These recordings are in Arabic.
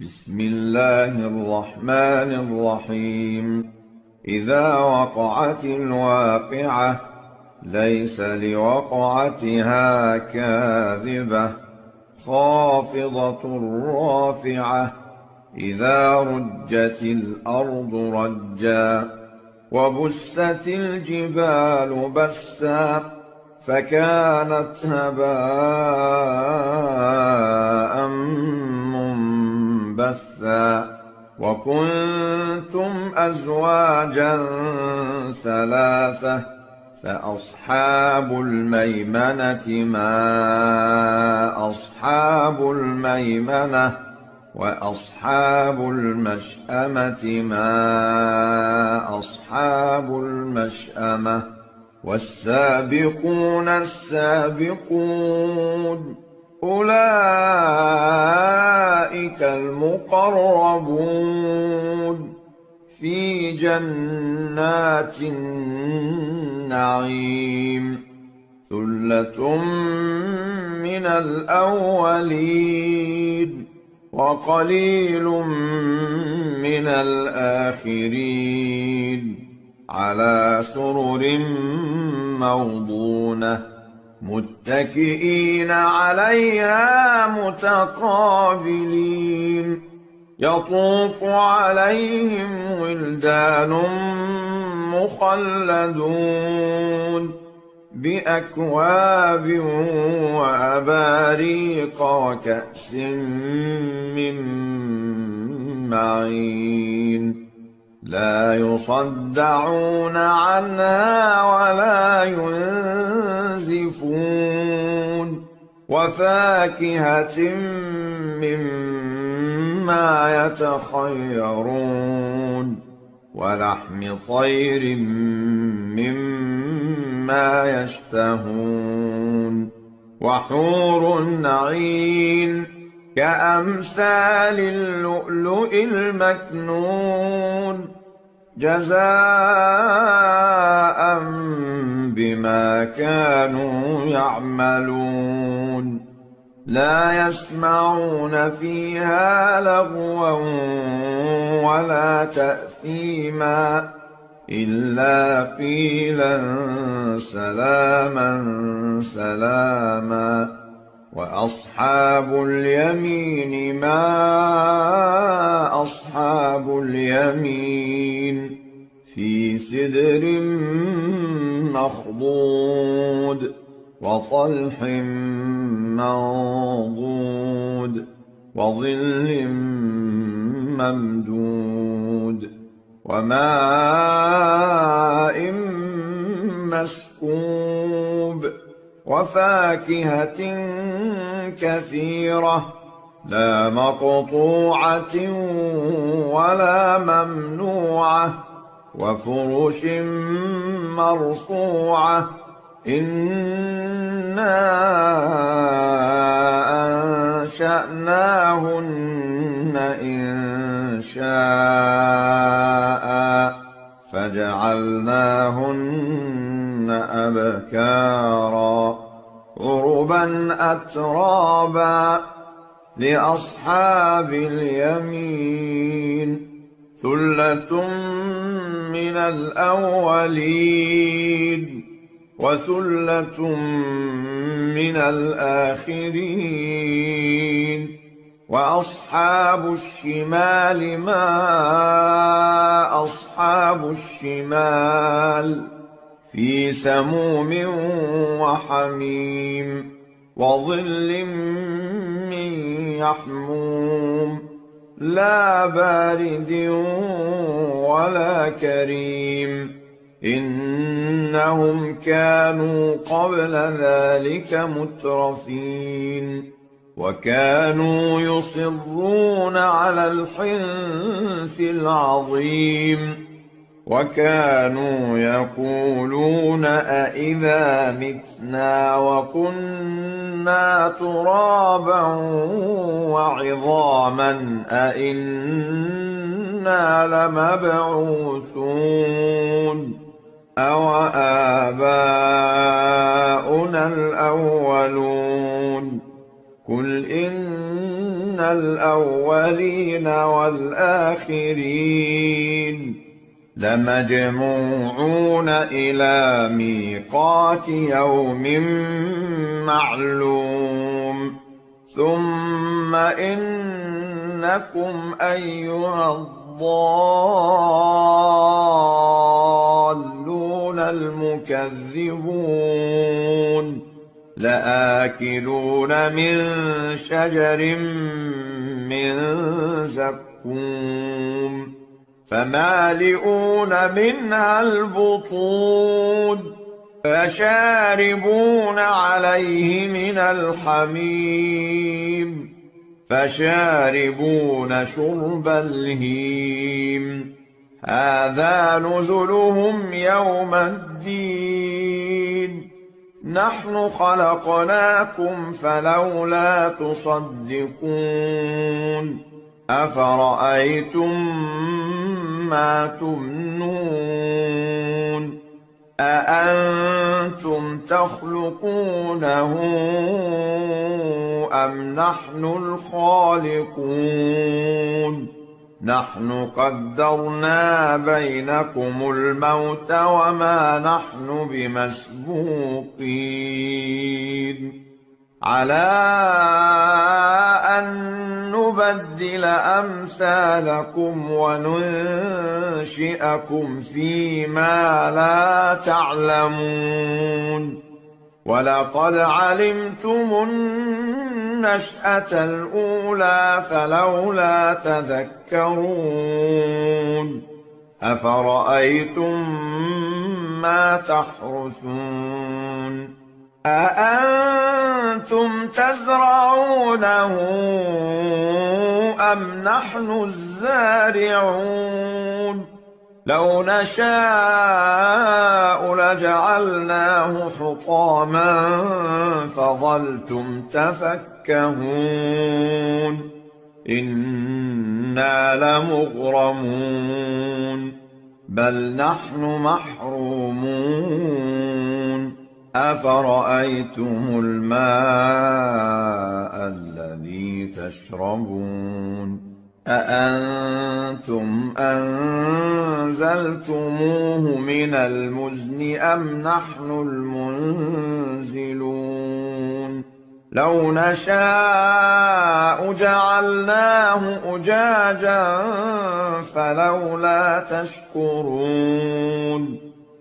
بسم الله الرحمن الرحيم. إذا وقعت الواقعة ليس لوقعتها كاذبة خافضة رافعة. إذا رجت الأرض رجا وبست الجبال بسا فكانت هباء منبثا. وكنتم أزواجا ثلاثة فأصحاب الميمنة ما أصحاب الميمنة وأصحاب المشأمة ما أصحاب المشأمة. والسابقون السابقون أولئك المقربون في جنات النعيم. ثلة من الأولين وقليل من الآخرين. على سرر موضونة متكئين عليها متقابلين. يطوف عليهم ولدان مخلدون بأكواب وأباريق وكأس من معين. لا يصدعون عنها ولا ينزفون. وفاكهة مما يتخيرون ولحم طير مما يشتهون. وحور عين كأمثال اللؤلؤ المكنون جزاء بما كانوا يعملون. لا يسمعون فيها لغوا ولا تأثيما إلا قيلا سلاما سلاما. وأصحاب اليمين ما أصحاب اليمين في سدر مخضود وطلح منضود وظل ممدود وماء مسكوب وفاكهة كثيرة لا مقطوعة ولا ممنوعة وفرش مرفوعة. إنا أنشأناهن إنشاء فجعلناهن أبكارا عربا أترابا لأصحاب اليمين. ثلة من الأولين وثلة من الآخرين. وأصحاب الشمال ما أصحاب الشمال في سموم وحميم وظل من يحموم لا بارد ولا كريم. إنهم كانوا قبل ذلك مترفين وكانوا يصرون على الحنث العظيم. وكانوا يقولون أإذا متنا وكنا ترابا وعظاما أإنا لمبعوثون أوآباؤنا الأولون قل إن الأولين والآخرين لمجموعون إلى ميقات يوم معلوم ثم إنكم أيها الضالون المكذبون لآكلون من شجر من زقوم فمالئون منها البطون فشاربون عليه من الحميم فشاربون شرب الهيم هذا نزلهم يوم الدين نحن خلقناكم فلولا تصدقون أفرأيتم ما تمنون أأنتم تخلقونه أم نحن الخالقون نحن قدرنا بينكم الموت وما نحن بمسبوقين على أن نبدل أمثالكم وننشئكم فيما لا تعلمون ولقد علمتم النشأة الأولى فلولا تذكرون أفرأيتم ما تحرثون أأنتم تزرعونه أم نحن الزارعون لو نشاء لجعلناه حطاما فظلتم تفكهون إنا لمغرمون بل نحن محرومون أفرأيتم الماء الذي تشربون أأنتم أنزلتموه من المزن أم نحن المنزلون لو نشاء جعلناه أجاجا فلولا تشكرون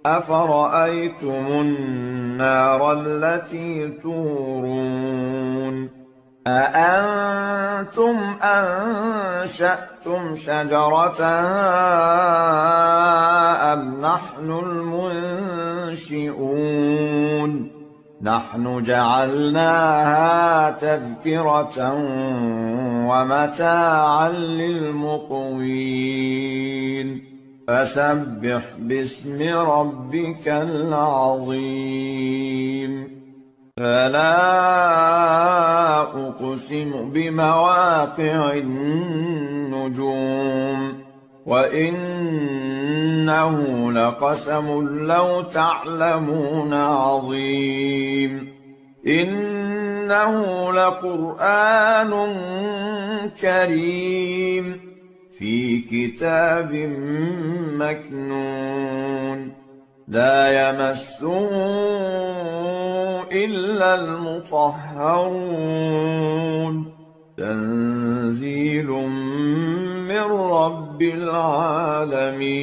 أفرأيتم النار التي تورون أأنتم أنشأتم شجرتها أم نحن المنشئون نحن جعلناها تذكرة ومتاعا للمقوين فسبح باسم ربك العظيم فلا أقسم بمواقع النجوم وإنه لقسم لو تعلمون عظيم إنه لقرآن كريم في كتاب مكنون لا يمسه إلا المطهرون تنزيل من رب العالمين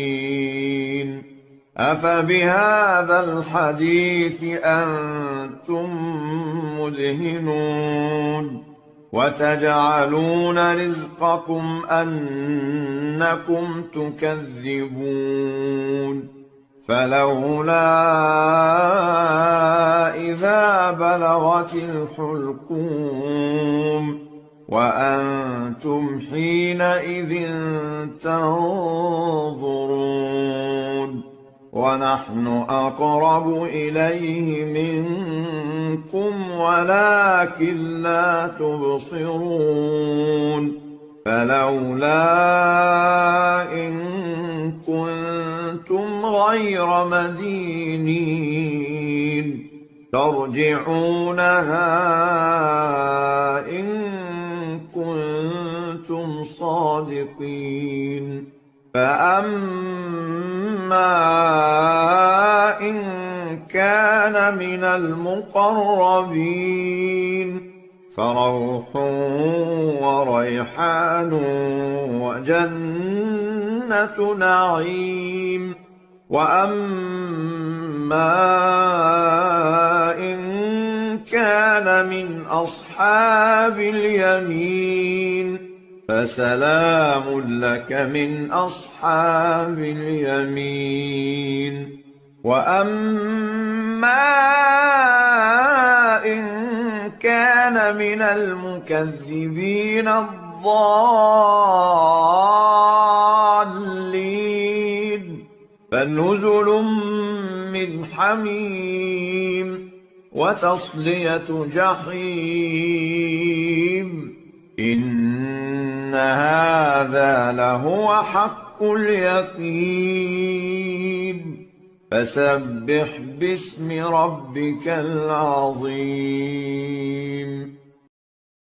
أفبهذا الحديث أنتم مدهنون وتجعلون رزقكم أنكم تكذبون فلولا إذا بلغت الحلقوم وأنتم حينئذ تنظرون ونحن أقرب إليه منكم ولكن لا تبصرون فلولا إن كنتم غير مدينين ترجعونها إن كنتم صادقين فأما إن كان من المقربين فروح وريحان وجنة نعيم وأما إن كان من أصحاب اليمين فسلام لك من أصحاب اليمين وأما إن كان من المكذبين الضالين فنزل من حميم وتصلية جحيم إن هذا لهو حق اليقين فسبح باسم ربك العظيم